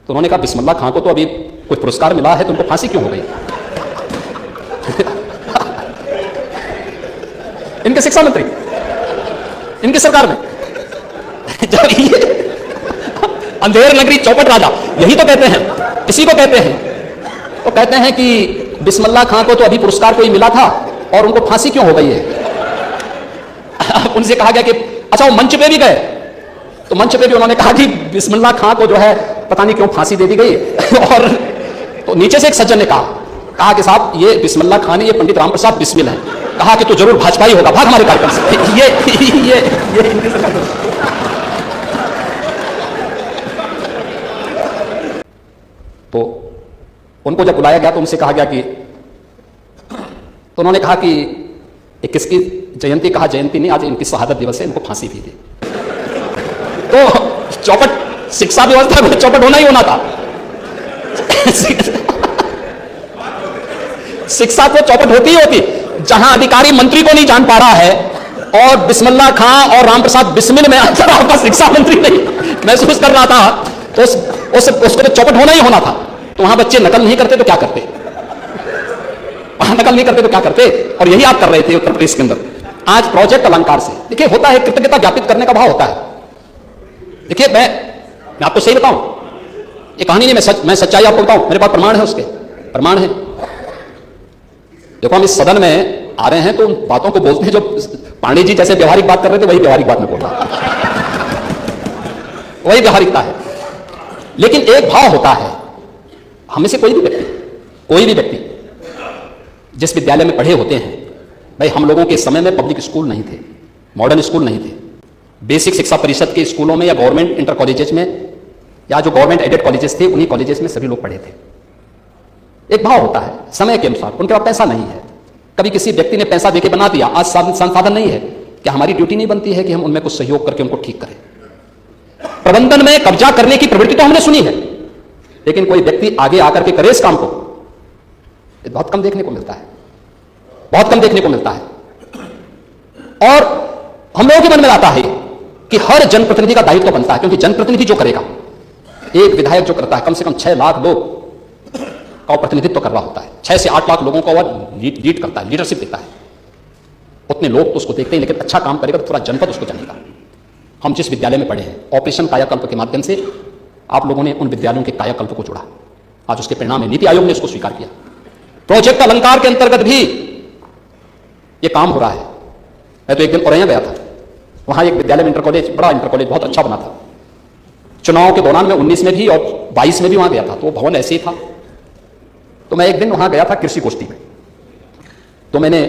तो उन्होंने कहा बिस्मिल्लाह खां को तो अभी कोई पुरस्कार मिला है तो उनको फांसी क्यों हो गई? इनके शिक्षा मंत्री, इनकी सरकार में जब ये अंधेर नगरी चौपट राजा, यही तो कहते हैं, इसी को कहते हैं। तो कहते हैं कि बिस्मिल्लाह खां को तो अभी पुरस्कार कोई मिला था और उनको फांसी क्यों हो गई है? उनसे कहा गया कि अच्छा वो मंच पे भी गए, तो मंच पे भी उन्होंने कहा कि बिस्मिल्लाह खां को जो है पता नहीं क्यों फांसी दे दी गई। और तो नीचे से एक सज्जन ने कहा कि साहब ये बिस्मिल्लाह खां नहीं, ये पंडित राम प्रसाद बिस्मिल है। कहा कि तो जरूर भाजपा ही होगा, भाग हमारे कार्यक्रम से। ये इनकी सरकार। तो उनको जब बुलाया गया तो उनसे कहा गया कि, तो उन्होंने कहा कि किसकी जयंती? कहा जयंती नहीं, आज इनकी शहादत दिवस है, इनको फांसी भी दी। तो चौपट शिक्षा व्यवस्था में चौपट होना ही होना था। शिक्षा तो चौपट होती ही होती। जहां अधिकारी मंत्री को नहीं जान पा रहा है और बिस्मिल्लाह खां और रामप्रसाद बिस्मिल में अगर आपका शिक्षा मंत्री नहीं महसूस कर रहा था तो उसको तो चौपट होना ही होना था। तो वहां बच्चे नकल नहीं करते तो क्या करते? वहां नकल नहीं करते तो क्या करते? और यही आप कर रहे थे उत्तर प्रदेश के अंदर। आज प्रोजेक्ट अलंकार से देखिए होता है, कृतज्ञता ज्ञापित करने का भाव होता है। देखिए मैं आपको सही बताऊं, ये कहानी नहीं, मैं सच्चाई आपको बताऊं, मेरे पास प्रमाण है, उसके प्रमाण है। देखो हम इस सदन में आ रहे हैं तो उन बातों को बोलते हैं जो पांडे जी जैसे व्यवहारिक बात कर रहे थे वही व्यवहारिक बात में बोल रहा, वही व्यवहारिकता है। लेकिन एक भाव होता है, हमें से कोई भी व्यक्ति जिस विद्यालय में पढ़े होते हैं, भाई हम लोगों के समय में पब्लिक स्कूल नहीं थे, मॉडर्न स्कूल नहीं थे, बेसिक शिक्षा परिषद के स्कूलों में या गवर्नमेंट इंटर कॉलेजेस में या जो गवर्नमेंट एडेड कॉलेजेस थे उन्हीं कॉलेजेस में सभी लोग पढ़े थे। एक भाव होता है समय के अनुसार, उनके पास पैसा नहीं है, कभी किसी व्यक्ति ने पैसा देके बना दिया, आज संसाधन नहीं है, क्या हमारी ड्यूटी नहीं बनती है कि हम उनमें कुछ सहयोग करके उनको ठीक करें? प्रबंधन में कब्जा करने की प्रवृत्ति तो हमने सुनी है, लेकिन कोई व्यक्ति आगे आकर के करे इस काम को, बहुत कम देखने को मिलता है, बहुत कम देखने को मिलता है। और हम लोगों के मन में आता है कि हर जनप्रतिनिधि का दायित्व बनता है, क्योंकि जनप्रतिनिधि जो करेगा, एक विधायक जो करता है, कम से कम 6 लाख लोग का प्रतिनिधित्व कर रहा होता है, 6 से 8 लाख लोगों को वह लीड करता है, लीडरशिप देता है। उतने लोग तो उसको देखते हैं, लेकिन अच्छा काम करेगा तो पूरा जनपद उसको जानेगा। हम जिस विद्यालय में पढ़े हैं, ऑपरेशन कायाकल्प के माध्यम से आप लोगों ने उन विद्यालयों के कायाकल्प को जोड़ा, आज उसके परिणाम है, नीति आयोग ने इसको स्वीकार किया। प्रोजेक्ट अलंकार के अंतर्गत भी यह काम हो रहा है। मैं तो एक दिन औरैया गया था, वहां एक विद्यालय में इंटर कॉलेज, बड़ा इंटर कॉलेज, बहुत अच्छा बना था। चुनाव के दौरान में 19 में भी और 22 में भी वहां गया था, तो वो भवन ऐसे ही था। तो मैं एक दिन वहां गया था कृषि गोष्ठी में, तो मैंने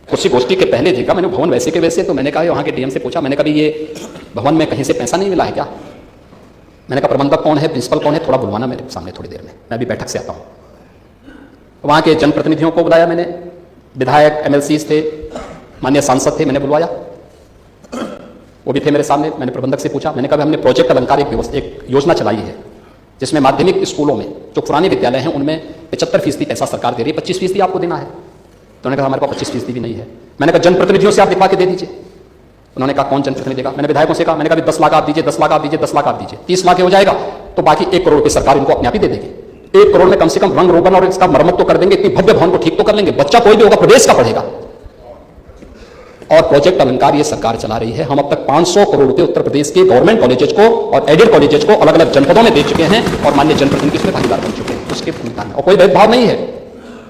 कृषि गोष्ठी के पहले देखा, मैंने भवन वैसे के वैसे, तो मैंने कहा वहां के डीएम से पूछा, मैंने कहा ये भवन में कहीं से पैसा नहीं मिला है क्या? मैंने कहा प्रबंधक कौन है, प्रिंसिपल कौन है, थोड़ा बुलवाना मेरे सामने थोड़ी देर में, मैं भी बैठक से आता हूँ। वहां के जनप्रतिनिधियों को बुलाया मैंने, विधायक, एमएलसीज थे, माननीय सांसद थे, मैंने बुलवाया, वो भी थे मेरे सामने। मैंने प्रबंधक से पूछा, मैंने कहा हमने प्रोजेक्ट अलंकार एक योजना चलाई है जिसमें माध्यमिक स्कूलों में जो पुराने विद्यालय हैं उनमें 75% पैसा सरकार दे रही है, 25% आपको देना है। तो उन्होंने कहा हमारे पास 25% भी नहीं है। मैंने कहा जनप्रतिनिधियों से आप दिखवा के दे दीजिए। उन्होंने कहा कौन जनप्रतिनिधि देगा? मैंने विधायकों से कहा, मैंने कहा 10 लाख आप दीजिए, 10 लाख आप दीजिए, 10 लाख आप दीजिए, 30 लाख हो जाएगा तो बाकी 1 करोड़ की सरकार इनको अपने आप ही दे देगी। 1 करोड़ में कम से कम रंग रोगन और इसका मरम्मत तो कर देंगे, इतनी भव्य भवन को ठीक तो कर लेंगे, बच्चा कोई भी होगा प्रदेश का पढ़ेगा। और प्रोजेक्ट अलंकार ये सरकार चला रही है। हम अब तक 500 करोड़ रुपए उत्तर प्रदेश के गवर्नमेंट कॉलेजेस को और एडेड कॉलेजेस को अलग अलग जनपदों में दे चुके हैं और माननीय जनप्रतिनिधि इसमें भागीदार बन चुके हैं। उसके भूमिका में और कोई भेदभाव नहीं है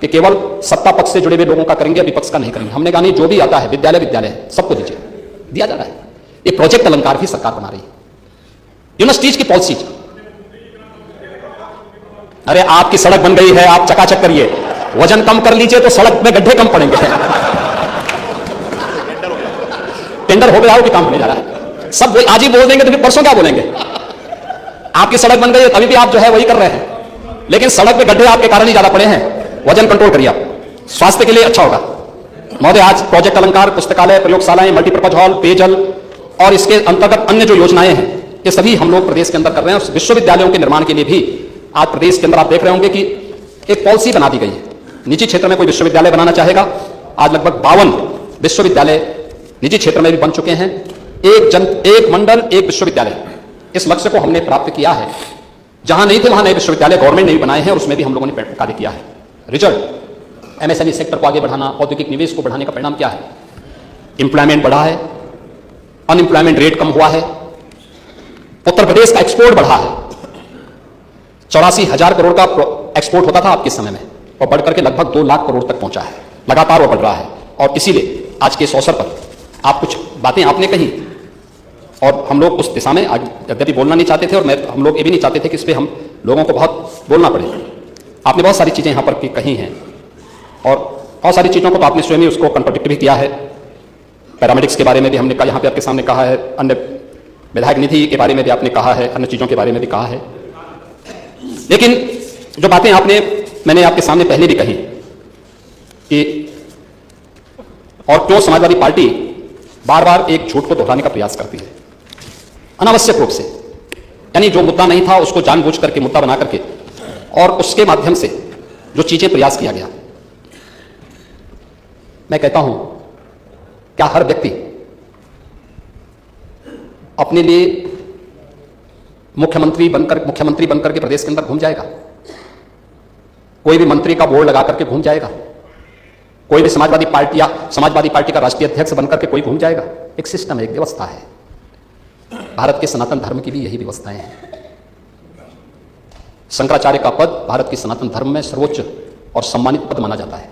कि केवल सत्ता पक्ष से जुड़े हुए लोगों का करेंगे, विपक्ष का नहीं करेंगे। हमने कहा नहीं, जो भी आता है विद्यालय विद्यालय सबको दीजिए, दिया जा रहा है। ये प्रोजेक्ट अलंकार भी सरकार बना रही है। यूनिवर्सिटीज की पॉलिसी, अरे आपकी सड़क बन गई है, आप चकाचक करिए, वजन कम कर लीजिए तो सड़क में गड्ढे कम पड़ेंगे। टेंडर हो गया, वो भी काम होने जा रहा है। सब आज ही बोल देंगे तो फिर परसों क्या बोलेंगे? आपकी सड़क बन गई है तभी भी आप जो है वही कर रहे हैं, लेकिन सड़क पे गड्ढे आपके कारण ही ज्यादा पड़े हैं। वजन कंट्रोल करिए, आप स्वास्थ्य के लिए अच्छा होगा। महोदय, आज प्रोजेक्ट अलंकार, पुस्तकालय, प्रयोगशालाएं, मल्टीपर्पज हॉल, पेयजल और इसके अंतर्गत अन्य जो योजनाएं हैं ये सभी हम लोग प्रदेश के अंदर कर रहे हैं। और विश्वविद्यालयों के निर्माण के लिए भी आज प्रदेश के अंदर आप देख रहे होंगे कि एक पॉलिसी बना दी गई है। निजी क्षेत्र में कोई विश्वविद्यालय बनाना चाहेगा, आज लगभग 52 विश्वविद्यालय निजी क्षेत्र में भी बन चुके हैं। एक मंडल एक विश्वविद्यालय, इस लक्ष्य को हमने प्राप्त किया है। जहां नहीं थे वहां नए विश्वविद्यालय गवर्नमेंट ने भी बनाए हैं और उसमें भी हम लोगों ने कार्य किया है। रिजल्ट एमएसएमई सेक्टर को आगे बढ़ाना, औद्योगिक निवेश को बढ़ाने का परिणाम क्या है? एम्प्लॉयमेंट बढ़ा है, अनएम्प्लॉयमेंट रेट कम हुआ है, उत्तर प्रदेश का एक्सपोर्ट बढ़ा है। 84,000 करोड़ का एक्सपोर्ट होता था आपके समय में और बढ़कर के लगभग 2 लाख करोड़ तक पहुंचा है, लगातार वो बढ़ रहा है। और इसीलिए आज के इस अवसर पर आप कुछ बातें आपने कही और हम लोग उस दिशा में यद्यपि बोलना नहीं चाहते थे और हम लोग ये भी नहीं चाहते थे कि इस पर हम लोगों को बहुत बोलना पड़े। आपने बहुत सारी चीज़ें यहाँ पर कही हैं और बहुत सारी चीज़ों को तो आपने स्वयं ही उसको कंट्राडिक्ट भी किया है। पैरामेडिक्स के बारे में भी हमने कहा यहाँ पे आपके सामने कहा है, अन्य विधायक निधि के बारे में भी आपने कहा है, अन्य चीज़ों के बारे में भी कहा है। लेकिन जो बातें मैंने आपके सामने पहले भी कही कि और क्यों समाजवादी पार्टी बार बार एक झूठ को दोहराने का प्रयास करती है अनावश्यक रूप से, यानी जो मुद्दा नहीं था उसको जानबूझ करके मुद्दा बना करके और उसके माध्यम से जो चीजें प्रयास किया गया। मैं कहता हूं, क्या हर व्यक्ति अपने लिए मुख्यमंत्री बनकर के प्रदेश के अंदर घूम जाएगा? कोई भी मंत्री का बोर्ड लगा करके घूम जाएगा? कोई भी समाजवादी पार्टी का राष्ट्रीय अध्यक्ष बनकर के कोई घूम जाएगा? एक सिस्टम है, एक व्यवस्था है। भारत के सनातन धर्म की भी यही व्यवस्थाएं हैं। शंकराचार्य का पद भारत के सनातन धर्म में सर्वोच्च और सम्मानित पद माना जाता है।